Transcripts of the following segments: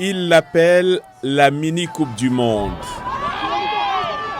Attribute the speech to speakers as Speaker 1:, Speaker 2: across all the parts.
Speaker 1: Il l'appelle la mini-coupe du monde.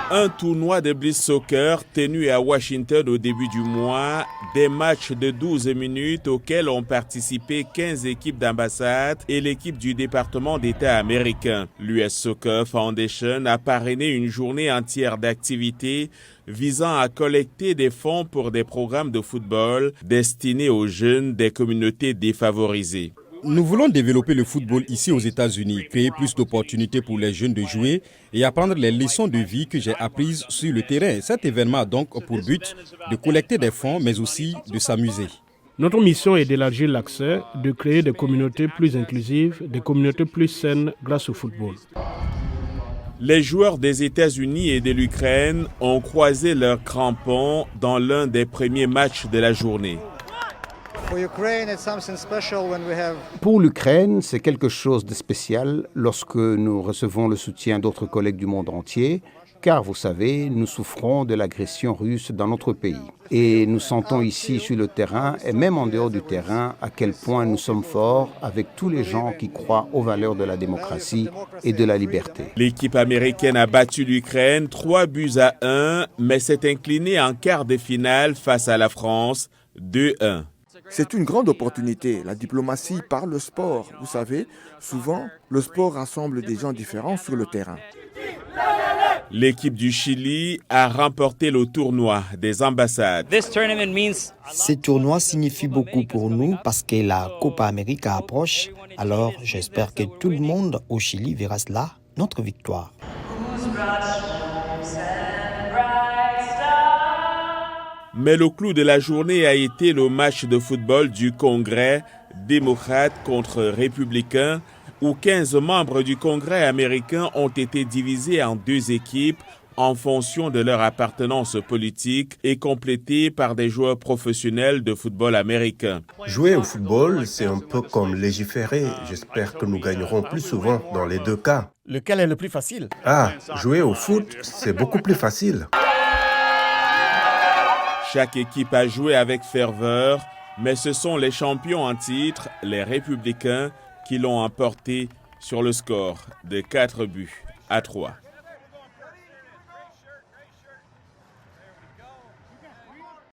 Speaker 1: Un tournoi de Bliss Soccer tenu à Washington au début du mois, des matchs de 12 minutes auxquels ont participé 15 équipes d'ambassade et l'équipe du département d'État américain. L'US Soccer Foundation a parrainé une journée entière d'activités visant à collecter des fonds pour des programmes de football destinés aux jeunes des communautés défavorisées.
Speaker 2: Nous voulons développer le football ici aux États-Unis, créer plus d'opportunités pour les jeunes de jouer et apprendre les leçons de vie que j'ai apprises sur le terrain. Cet événement a donc pour but de collecter des fonds, mais aussi de s'amuser.
Speaker 3: Notre mission est d'élargir l'accès, de créer des communautés plus inclusives, des communautés plus saines grâce au football.
Speaker 1: Les joueurs des États-Unis et de l'Ukraine ont croisé leurs crampons dans l'un des premiers matchs de la journée.
Speaker 4: Pour l'Ukraine, c'est quelque chose de spécial lorsque nous recevons le soutien d'autres collègues du monde entier, car vous savez, nous souffrons de l'agression russe dans notre pays. Et nous sentons ici sur le terrain, et même en dehors du terrain, à quel point nous sommes forts avec tous les gens qui croient aux valeurs de la démocratie et de la liberté.
Speaker 1: L'équipe américaine a battu l'Ukraine 3-1, mais s'est inclinée en quart de finale face à la France 2-1.
Speaker 5: C'est une grande opportunité, la diplomatie par le sport. Vous savez, souvent, le sport rassemble des gens différents sur le terrain.
Speaker 1: L'équipe du Chili a remporté le tournoi des ambassades.
Speaker 6: Ce tournoi signifie beaucoup pour nous parce que la Copa América approche. Alors, j'espère que tout le monde au Chili verra cela, notre victoire.
Speaker 1: Mais le clou de la journée a été le match de football du Congrès, démocrate contre républicain, où 15 membres du Congrès américain ont été divisés en deux équipes en fonction de leur appartenance politique et complétés par des joueurs professionnels de football américain.
Speaker 7: Jouer au football, c'est un peu comme légiférer. J'espère que nous gagnerons plus souvent dans les deux cas.
Speaker 8: Lequel est le plus facile?
Speaker 7: Jouer au foot, c'est beaucoup plus facile.
Speaker 1: Chaque équipe a joué avec ferveur, mais ce sont les champions en titre, les républicains, qui l'ont emporté sur le score de 4-3.